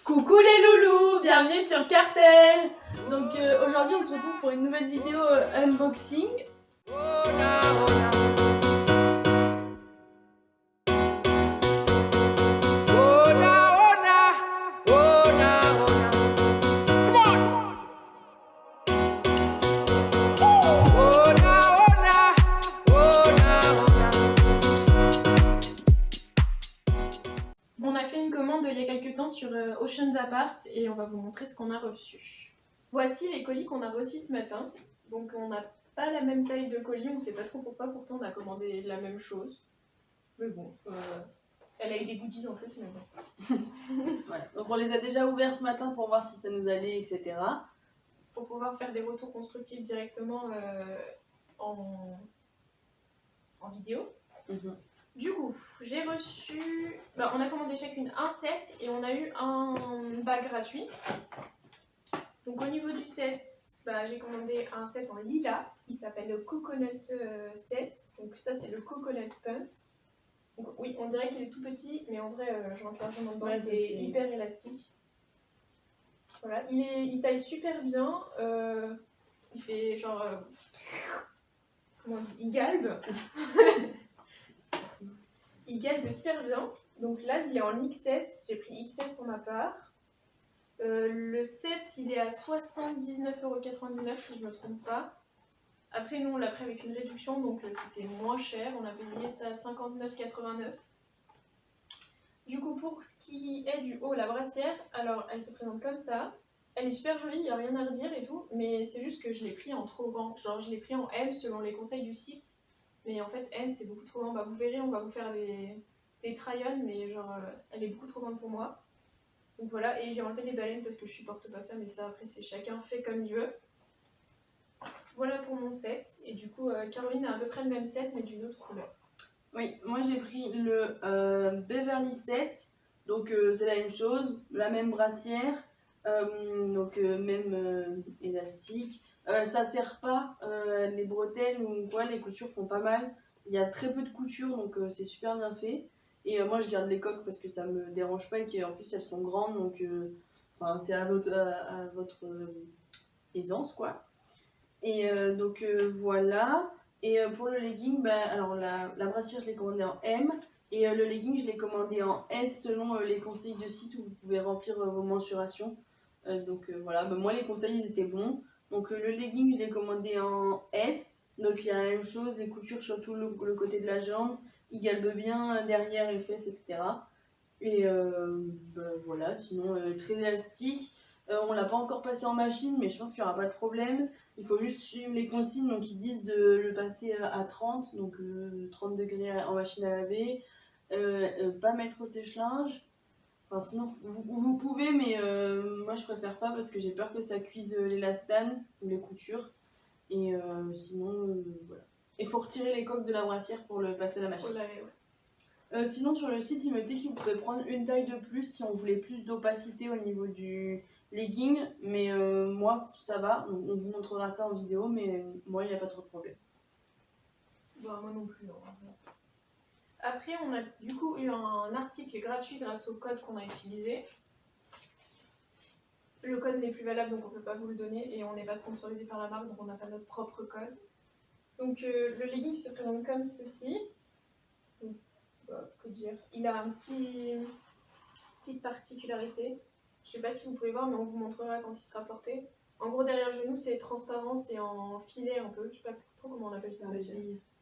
Coucou les loulous, bienvenue sur Cartel. Donc aujourd'hui on se retrouve pour une nouvelle vidéo unboxing. On a fait une commande il y a quelques temps sur Oceans Apart et on va vous montrer ce qu'on a reçu. Voici les colis qu'on a reçus ce matin. Donc on n'a pas la même taille de colis, on ne sait pas trop pourquoi, pourtant on a commandé la même chose. Mais bon, elle a eu des goodies en plus, mais bon. Voilà. Donc on les a déjà ouverts ce matin pour voir si ça nous allait, etc. Pour pouvoir faire des retours constructifs directement en vidéo. Du coup, j'ai reçu... on a commandé chacune un set et on a eu un bas gratuit. Donc au niveau du set, j'ai commandé un set en lilas qui s'appelle le Coconut Set. Donc ça c'est le Coconut Pumps. Donc, oui, on dirait qu'il est tout petit, mais en vrai, je rentre largement dedans, Ouais, c'est hyper élastique. Voilà, il taille super bien. Il fait genre... comment on dit ? Il galbe. Il galbe super bien. Donc là, il est en XS. J'ai pris XS pour ma part. Le set, il est à 79,99€ si je ne me trompe pas. Après, nous, on l'a pris avec une réduction, donc c'était moins cher. On a payé ça à 59,89€. Du coup, pour ce qui est du haut, la brassière, alors elle se présente comme ça. Elle est super jolie, il n'y a rien à redire et tout, mais c'est juste que je l'ai pris en trop grand. Genre, je l'ai pris en M selon les conseils du site. Mais en fait, M, c'est beaucoup trop grand. Vous verrez, on va vous faire des try-on, mais genre, elle est beaucoup trop grande pour moi. Donc voilà, et j'ai enlevé les baleines parce que je supporte pas ça, mais ça, après, c'est chacun fait comme il veut. Voilà pour mon set. Et du coup, Caroline a à peu près le même set, mais d'une autre couleur. Oui, moi j'ai pris le Beverly Set, donc c'est la même chose, la même brassière, même élastique. Ça serre pas les bretelles ou quoi, les coutures font pas mal. Il y a très peu de coutures, donc c'est super bien fait. Et moi je garde les coques parce que ça me dérange pas et qu'en plus elles sont grandes, donc c'est à votre aisance quoi. Et donc voilà. Et pour le legging, alors la brassière je l'ai commandée en M et le legging je l'ai commandé en S selon les conseils de site où vous pouvez remplir vos mensurations. Voilà, moi les conseils ils étaient bons. Donc le legging je l'ai commandé en S, donc il y a la même chose, les coutures surtout le côté de la jambe, il galbe bien derrière les fesses, etc. Et voilà, sinon très élastique. On l'a pas encore passé en machine, mais je pense qu'il n'y aura pas de problème. Il faut juste suivre les consignes, donc ils disent de le passer à 30, donc 30 degrés en machine à laver. Pas mettre au sèche-linge. Enfin, sinon, vous pouvez, mais moi je préfère pas parce que j'ai peur que ça cuise l'élastane ou les coutures. Et sinon, voilà. Il faut retirer les coques de la brassière pour le passer à la machine. Faut laver, ouais. Sinon sur le site il me dit qu'il pouvait prendre une taille de plus si on voulait plus d'opacité au niveau du legging, mais moi ça va, on vous montrera ça en vidéo, mais moi il n'y a pas trop de problème. Moi non plus. Non. Après on a du coup eu un article gratuit grâce au code qu'on a utilisé. Le code n'est plus valable donc on ne peut pas vous le donner et on n'est pas sponsorisé par la marque donc on n'a pas notre propre code. Donc le legging se présente comme ceci. Donc, que dire, il a petite particularité. Je sais pas si vous pouvez voir, mais on vous montrera quand il sera porté. En gros, derrière le genou, c'est transparent, c'est en filet un peu. Je sais pas trop comment on appelle ça.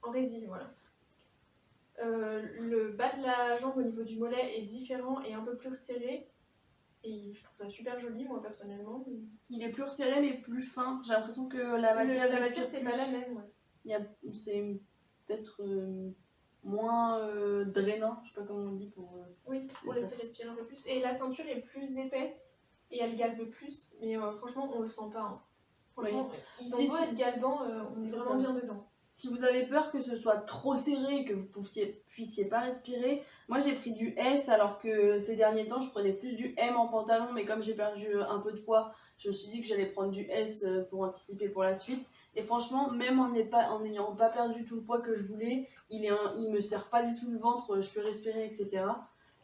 En résille, voilà. Le bas de la jambe au niveau du mollet est différent et un peu plus serré. Et je trouve ça super joli, moi, personnellement. Il est plus resserré, mais plus fin. J'ai l'impression que la matière c'est pas la même, ouais. C'est peut-être moins drainant, je sais pas comment on dit pour... Oui, pour laisser respirer un peu plus. Et la ceinture est plus épaisse et elle galbe plus, mais franchement, on le sent pas. Hein. Franchement, ils ont beau être galbants, on est vraiment bien dedans. Si vous avez peur que ce soit trop serré et que vous puissiez pas respirer, moi j'ai pris du S alors que ces derniers temps je prenais plus du M en pantalon, mais comme j'ai perdu un peu de poids, je me suis dit que j'allais prendre du S pour anticiper pour la suite. Et franchement, même en n'ayant pas perdu tout le poids que je voulais, il me serre pas du tout le ventre, je peux respirer, etc.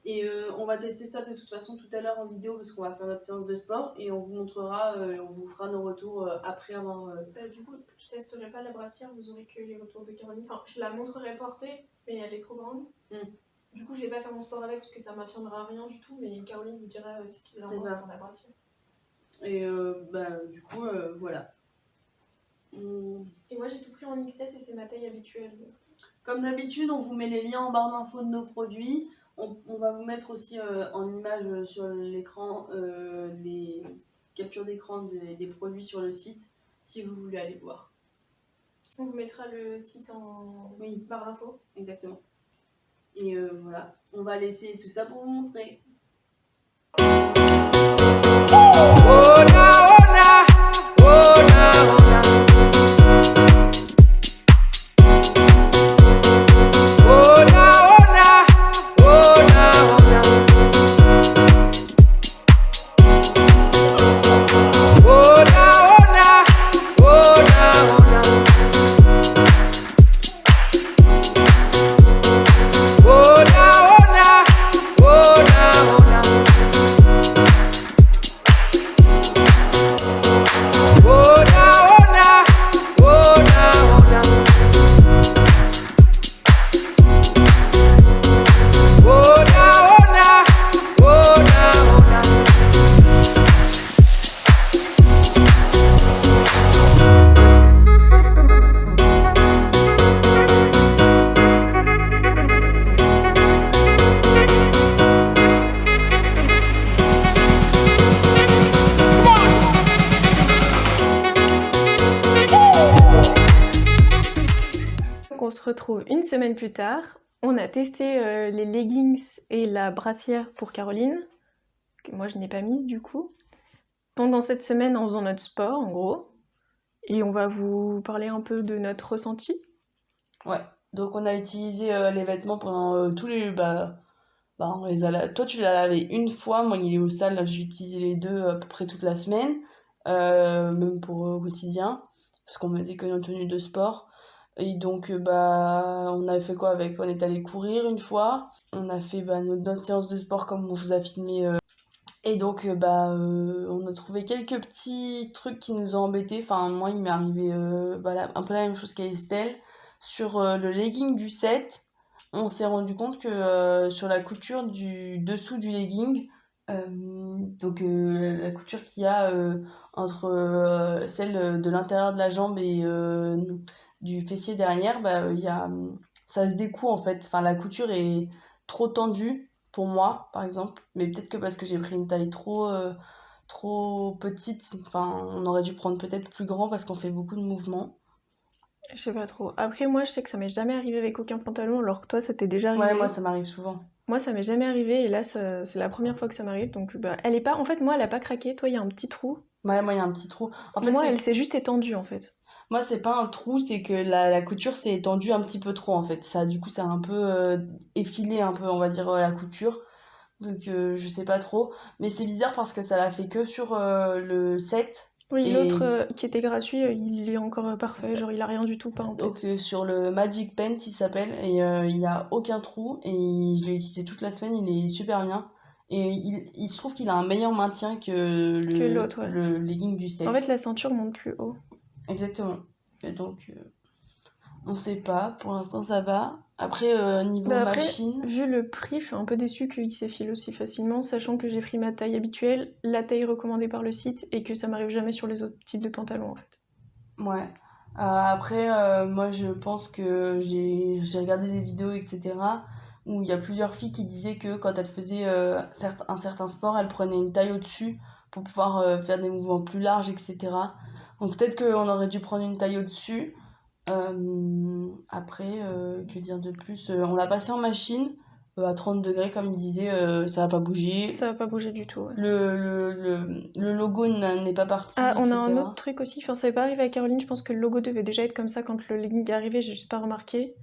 Et on va tester ça de toute façon tout à l'heure en vidéo parce qu'on va faire notre séance de sport et on vous montrera, on vous fera nos retours après avoir... Du coup, je testerai pas la brassière, vous aurez que les retours de Caroline. Enfin, je la montrerai portée, mais elle est trop grande. Du coup, je vais pas faire mon sport avec parce que ça maintiendra rien du tout, mais Caroline vous dira ce qu'il en pense pour la brassière. Et du coup, voilà. Et moi, j'ai tout pris en XS et c'est ma taille habituelle. Donc. Comme d'habitude, on vous met les liens en barre d'infos de nos produits. On va vous mettre aussi en image sur l'écran les captures d'écran des produits sur le site si vous voulez aller voir. On vous mettra le site en barre d'infos. Exactement. Et voilà, on va laisser tout ça pour vous montrer. On se retrouve une semaine plus tard. On a testé les leggings et la brassière pour Caroline, que moi je n'ai pas mise du coup. Pendant cette semaine, en faisant notre sport, en gros. Et on va vous parler un peu de notre ressenti. Ouais, donc on a utilisé les vêtements pendant tous les... on les a toi tu l'as lavé une fois, moi il est au sale, j'ai utilisé les deux à peu près toute la semaine, même pour au quotidien, parce qu'on mettait que nos tenues de sport. Et donc on a fait quoi avec? On est allé courir une fois, on a fait notre séance de sport comme on vous a filmé. Et donc on a trouvé quelques petits trucs qui nous ont embêtés. Enfin moi il m'est arrivé un peu la même chose qu'à Estelle. Sur le legging du 7, on s'est rendu compte que sur la couture du dessous du legging, la couture qu'il y a entre celle de l'intérieur de la jambe et du fessier derrière, ça se découd en fait. Enfin, la couture est trop tendue pour moi, par exemple. Mais peut-être que parce que j'ai pris une taille trop petite. Enfin, on aurait dû prendre peut-être plus grand parce qu'on fait beaucoup de mouvements. Je sais pas trop. Après, moi, je sais que ça m'est jamais arrivé avec aucun pantalon, alors que toi, ça t'est déjà arrivé. Ouais, moi, ça m'arrive souvent. Moi, ça m'est jamais arrivé, et là, c'est la première fois que ça m'arrive, donc elle est pas... En fait, moi, elle a pas craqué, toi, il y a un petit trou. Ouais, moi, il y a un petit trou. En fait, moi, elle s'est juste étendue, en fait. Moi, c'est pas un trou, c'est que la couture s'est étendue un petit peu trop, en fait. Ça, du coup, ça a un peu effilé, un peu, on va dire, la couture. Donc, je sais pas trop. Mais c'est bizarre parce que ça l'a fait que sur le 7. Oui, l'autre qui était gratuit, il est encore parfait, genre il a rien du tout peint en fait. Donc sur le Magic Paint il s'appelle, et il n'y a aucun trou, et je l'ai utilisé toute la semaine, il est super bien. Et il se trouve qu'il a un meilleur maintien que l'autre, ouais. Le legging du 7. En fait la ceinture monte plus haut. Exactement. Et donc on sait pas, pour l'instant ça va. Après niveau machine... Vu le prix, je suis un peu déçue qu'il s'effile aussi facilement, sachant que j'ai pris ma taille habituelle, la taille recommandée par le site, et que ça m'arrive jamais sur les autres types de pantalons en fait. Ouais. Après, moi je pense que j'ai regardé des vidéos, etc., où il y a plusieurs filles qui disaient que quand elles faisaient un certain sport, elles prenaient une taille au-dessus pour pouvoir faire des mouvements plus larges, etc. Donc peut-être qu'on aurait dû prendre une taille au-dessus. Après, que dire de plus? On l'a passé en machine à 30 degrés, comme il disait, ça va pas bouger. Ça va pas bouger du tout. Ouais. Le logo n'est pas parti. Ah, on a un autre truc aussi. Enfin, ça n'est pas arrivé à Caroline. Je pense que le logo devait déjà être comme ça quand le legging est arrivé. J'ai juste pas remarqué.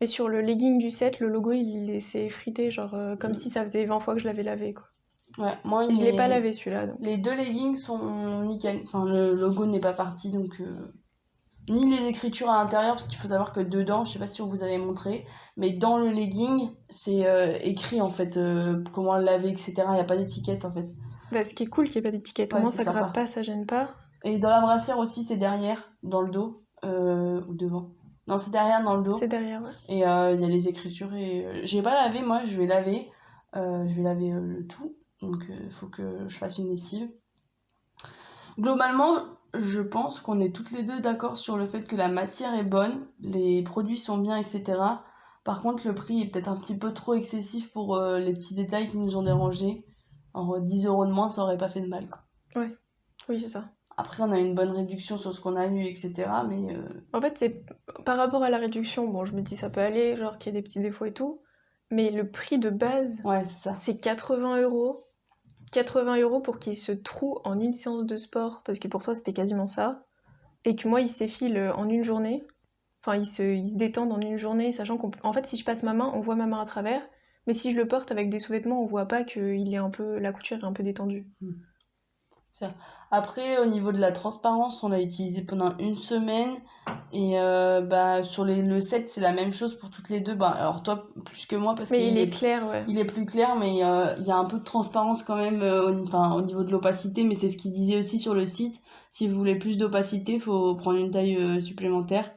Mais sur le legging du 7, le logo il s'est effrité, genre comme si ça faisait 20 fois que je l'avais lavé, quoi. Ouais, moi je l'ai pas lavé celui-là. Donc. Les deux leggings sont nickel. Enfin, le logo n'est pas parti, donc ni les écritures à l'intérieur, parce qu'il faut savoir que dedans, je sais pas si on vous avait montré, mais dans le legging, c'est écrit en fait comment le laver, etc. Il n'y a pas d'étiquette en fait. Bah, ce qui est cool qu'il n'y ait pas d'étiquette, au Ouais, moins c'est ça gratte sympa. pas, ça gêne pas. Et dans la brassière aussi, c'est derrière, dans le dos, ou devant. Non, c'est derrière dans le C'est dos. derrière, ouais. Et il y a les écritures. Et j'ai pas lavé, moi, je vais laver. Je vais laver le tout. Donc, il faut que je fasse une lessive. Globalement, je pense qu'on est toutes les deux d'accord sur le fait que la matière est bonne, les produits sont bien, etc. Par contre, le prix est peut-être un petit peu trop excessif pour les petits détails qui nous ont dérangés. Alors, 10 € de moins, ça aurait pas fait de mal, quoi. Ouais, oui, c'est ça. Après, on a une bonne réduction sur ce qu'on a eu, etc. Mais En fait, c'est par rapport à la réduction, bon, je me dis ça peut aller, genre qu'il y a des petits défauts et tout, mais le prix de base, ouais, c'est ça. c'est 80 euros. 80 euros pour qu'il se troue en une séance de sport, parce que pour toi c'était quasiment ça, et que moi il s'effile en une journée, enfin il se détend en une journée, sachant qu'en fait si je passe ma main, on voit ma main à travers, mais si je le porte avec des sous-vêtements, on voit pas que la couture est un peu détendue. Ça. Après, au niveau de la transparence, on l'a utilisé pendant une semaine. Et bah, sur le set, c'est la même chose pour toutes les deux. Bah, alors toi, plus que moi, parce Mais il qu'il est est, clair, ouais. il est plus clair, mais il y a un peu de transparence quand même au niveau de l'opacité. Mais c'est ce qu'il disait aussi sur le site. Si vous voulez plus d'opacité, il faut prendre une taille supplémentaire.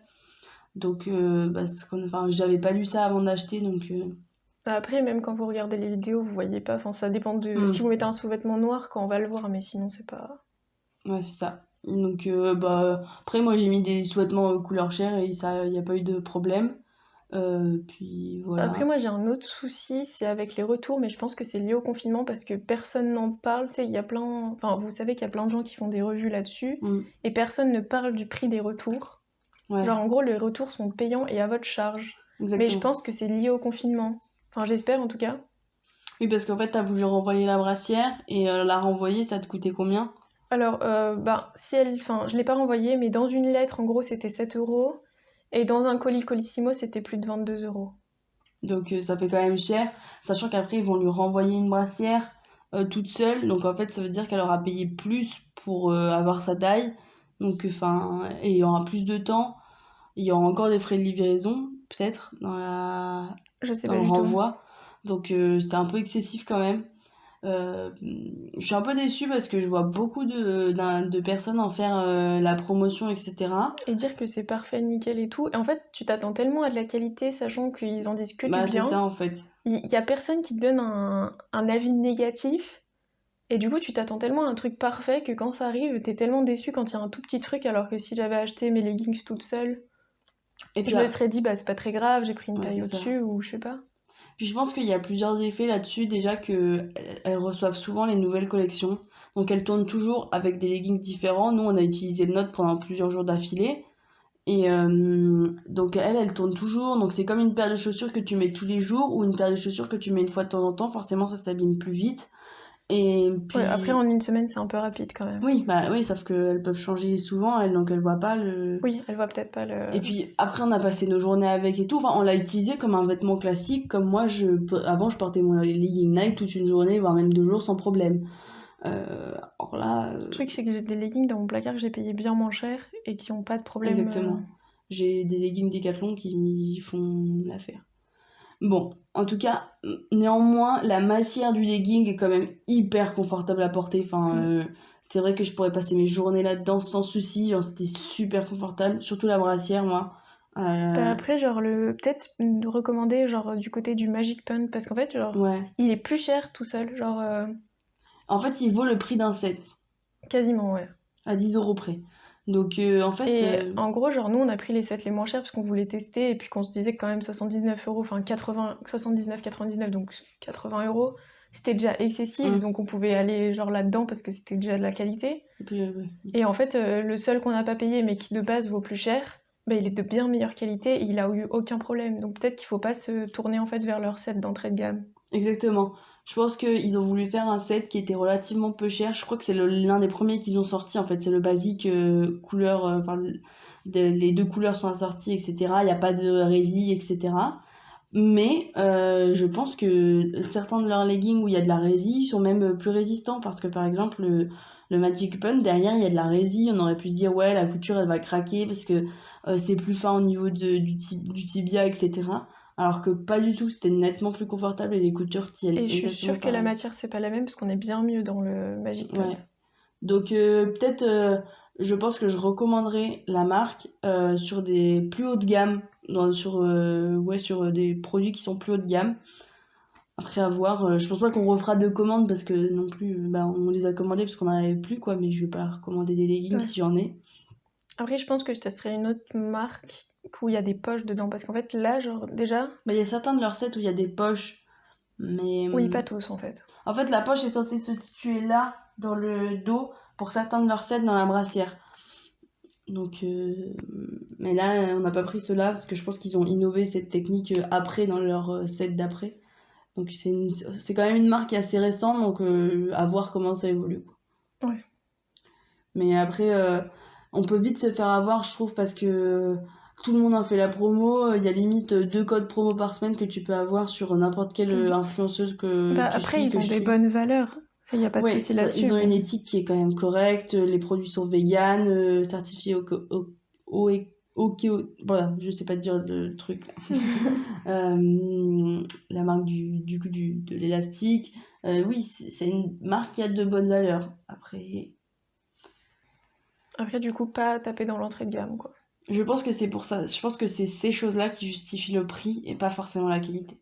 Donc, bah, enfin, j'avais pas lu ça avant d'acheter. Donc, Après, même quand vous regardez les vidéos, vous voyez pas, enfin ça dépend de... Si vous mettez un sous-vêtement noir, quand on va le voir, mais sinon c'est pas... Ouais, c'est ça. Donc, bah, après, moi, j'ai mis des sous-vêtements couleur chair et ça, il n'y a pas eu de problème. Puis Après, voilà. moi, j'ai un autre souci, c'est avec les retours, mais je pense que c'est lié au confinement parce que personne n'en parle. Tu sais, il y a plein. Enfin, vous savez qu'il y a plein de gens qui font des revues là-dessus Mm, et personne ne parle du prix des retours. ouais, Genre, en gros, les retours sont payants et à votre charge. Mais je exactement. pense que c'est lié au confinement. Enfin, j'espère en tout cas. Oui, parce qu'en fait, t'as voulu renvoyer la brassière et la renvoyer, ça te coûtait combien? Alors, bah, si elle. Enfin, je l'ai pas renvoyé, mais dans une lettre, en gros, c'était 7 euros. Et dans un colis Colissimo, c'était plus de 22 euros. Donc, ça fait quand même cher. Sachant qu'après, ils vont lui renvoyer une brassière toute seule. Donc, en fait, ça veut dire qu'elle aura payé plus pour avoir sa taille. Donc, enfin, et il y aura plus de temps. Il y aura encore des frais de livraison, peut-être, Je sais dans pas le du tout. renvoi. Donc c'était un peu excessif quand même. Je suis un peu déçue parce que je vois beaucoup de personnes en faire la promotion, etc. Et dire que c'est parfait, nickel et tout. Et en fait, tu t'attends tellement à de la qualité, sachant qu'ils en disent que du Bah c'est bien. ça en fait. Il y a personne qui te donne un avis négatif. Et du coup, tu t'attends tellement à un truc parfait que quand ça arrive, t'es tellement déçu quand il y a un tout petit truc, alors que si j'avais acheté mes leggings toute seule, Et puis je me serais dit, bah c'est pas très grave, j'ai pris une ouais, taille c'est ça. au-dessus, ou je sais pas. Puis je pense qu'il y a plusieurs effets là-dessus. Déjà que elles reçoivent souvent les nouvelles collections. Donc elles tournent toujours avec des leggings différents. Nous on a utilisé le nôtre pendant plusieurs jours d'affilée. Et donc elle tourne toujours. Donc c'est comme une paire de chaussures que tu mets tous les jours ou une paire de chaussures que tu mets une fois de temps en temps. Forcément ça s'abîme plus vite. Et Ouais, après puis en une semaine, c'est un peu rapide quand même. oui, bah oui, sauf qu'elles peuvent changer souvent, elles, donc elles voient pas le. Oui, elle voit peut-être pas Et le... puis après on a passé nos journées avec et tout. Enfin on l'a utilisé comme un vêtement classique. Comme moi avant je portais mon legging Nike toute une journée, voire même 2 jours sans problème. Alors là, Le truc, c'est que j'ai des leggings dans mon placard que j'ai payé bien moins cher et qui ont pas de problème. exactement. J'ai des leggings Decathlon qui font l'affaire. Bon, en tout cas, néanmoins, la matière du legging est quand même hyper confortable à porter. Enfin, c'est vrai que je pourrais passer mes journées là-dedans sans souci. Genre, c'était super confortable, surtout la brassière, moi. Bah après, genre, peut-être recommander, genre, du côté du Magic Pun, parce qu'en fait, genre, Ouais. il est plus cher tout seul, genre, En fait, il vaut le prix d'un set, quasiment, ouais. à 10 € près. Donc, en fait, Et en gros, genre, nous, on a pris les sets les moins chers parce qu'on voulait tester, et puis qu'on se disait que quand même 79 euros, enfin 80, 79, 99, donc 80 euros, c'était déjà excessif, donc on pouvait aller, genre, là-dedans parce que c'était déjà de la qualité. et puis, ouais. Et en fait, le seul qu'on n'a pas payé, mais qui de base vaut plus cher, bah, il est de bien meilleure qualité et il a eu aucun problème. Donc peut-être qu'il faut pas se tourner en fait vers leur set d'entrée de gamme. Exactement. Je pense qu'ils ont voulu faire un set qui était relativement peu cher. Je crois que c'est l'un des premiers qu'ils ont sorti. En fait, c'est le basique couleur. Enfin, les deux couleurs sont assorties, etc. Il n'y a pas de résille, etc. Mais je pense que certains de leurs leggings où il y a de la résille sont même plus résistants parce que par exemple le Magic Pun derrière il y a de la résille, on aurait pu se dire ouais la couture elle va craquer parce que c'est plus fin au niveau du tibia etc. Alors que pas du tout, c'était nettement plus confortable et les coutures tiennent Et je suis exactement sûre que la pareil. matière, c'est pas la même parce qu'on est bien mieux dans le Magic Pun. Ouais. Donc peut-être je pense que je recommanderais la marque sur des plus haut de gamme, sur des produits qui sont plus haut de gamme. Après avoir, je pense pas qu'on refera de commandes parce que non plus, on les a commandés parce qu'on en avait plus quoi, mais je vais pas recommander des leggings Ouais. si j'en ai. Après, je pense que je testerai une autre marque où il y a des poches dedans. Parce qu'en fait, là, genre, déjà. Il y a certains de leurs sets où il y a des poches, mais Oui, pas tous en fait. en fait la poche est censée se situer là, dans le dos, pour certains de leurs sets dans la brassière. Donc, mais là, on n'a pas pris cela parce que je pense qu'ils ont innové cette technique après dans leur set d'après. Donc, c'est quand même une marque qui est assez récente, donc à voir comment ça évolue, quoi. Ouais. Mais après, on peut vite se faire avoir, je trouve, parce que tout le monde en fait la promo. Il y a limite 2 codes promo par semaine que tu peux avoir sur n'importe quelle influenceuse que tu Après, suis, ils que ont je des suis. bonnes valeurs. Ça, il n'y a pas de Ouais, souci là-dessus. ils ont une mais- éthique qui est quand même correcte, les produits sont véganes, certifiés voilà, je sais pas dire le truc. La marque de l'élastique. Oui, c'est une marque qui a de bonnes valeurs. Après, du coup, pas taper dans l'entrée de gamme, quoi. Je pense que c'est pour ça. Je pense que c'est ces choses-là qui justifient le prix et pas forcément la qualité.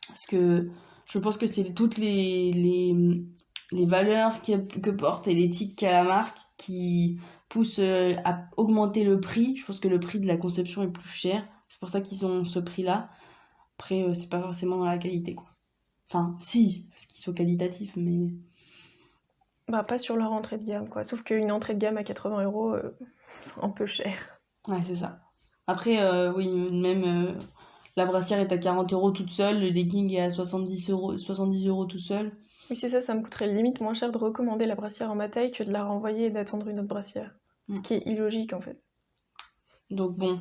Parce que je pense que c'est toutes les valeurs que porte et l'éthique qu'a la marque qui poussent à augmenter le prix. Je pense que le prix de la conception est plus cher. C'est pour ça qu'ils ont ce prix-là. Après, c'est pas forcément dans la qualité, quoi. Enfin, si, parce qu'ils sont qualitatifs, mais... Pas sur leur entrée de gamme, quoi. Sauf qu'une entrée de gamme à 80 euros, c'est un peu cher. Ouais, c'est ça. Après, oui, même la brassière est à 40 euros toute seule, le legging est à 70 euros tout seul. Oui, c'est ça, ça me coûterait limite moins cher de recommander la brassière en ma taille que de la renvoyer et d'attendre une autre brassière. Ce qui est illogique, en fait. Donc bon,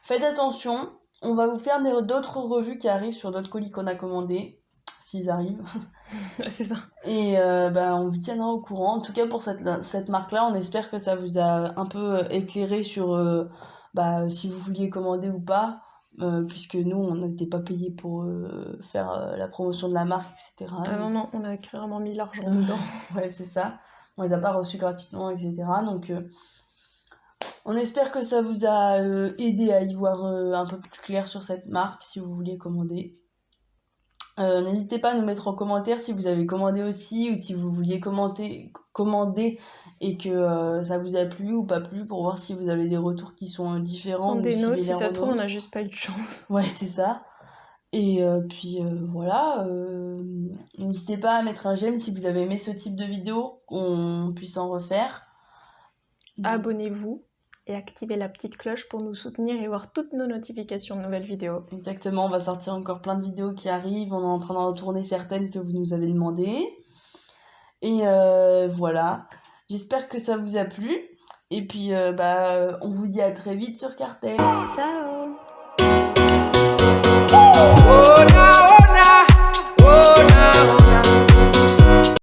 faites attention. On va vous faire d'autres revues qui arrivent sur d'autres colis qu'on a commandés, s'ils arrivent. C'est ça. Et on vous tiendra au courant. En tout cas, pour cette marque-là, on espère que ça vous a un peu éclairé sur si vous vouliez commander ou pas. Puisque nous, on n'était pas payés pour faire la promotion de la marque, etc. Ah non, on a clairement mis l'argent dedans. Ouais, c'est ça. On les a pas reçus gratuitement, etc. Donc, on espère que ça vous a aidé à y voir un peu plus clair sur cette marque si vous vouliez commander. N'hésitez pas à nous mettre en commentaire si vous avez commandé aussi ou si vous vouliez commander et que ça vous a plu ou pas plu pour voir si vous avez des retours qui sont différents ou Des notes, si similaires ça se aux trouve, on nôtres. a juste pas eu de chance. Ouais, c'est ça. Et puis voilà, n'hésitez pas à mettre un j'aime si vous avez aimé ce type de vidéo, qu'on puisse en refaire. Abonnez-vous et activez la petite cloche pour nous soutenir et voir toutes nos notifications de nouvelles vidéos. Exactement, on va sortir encore plein de vidéos qui arrivent, on est en train d'en tourner certaines que vous nous avez demandées. Et voilà, j'espère que ça vous a plu. Et puis on vous dit à très vite sur Cartel. Ciao! Oh,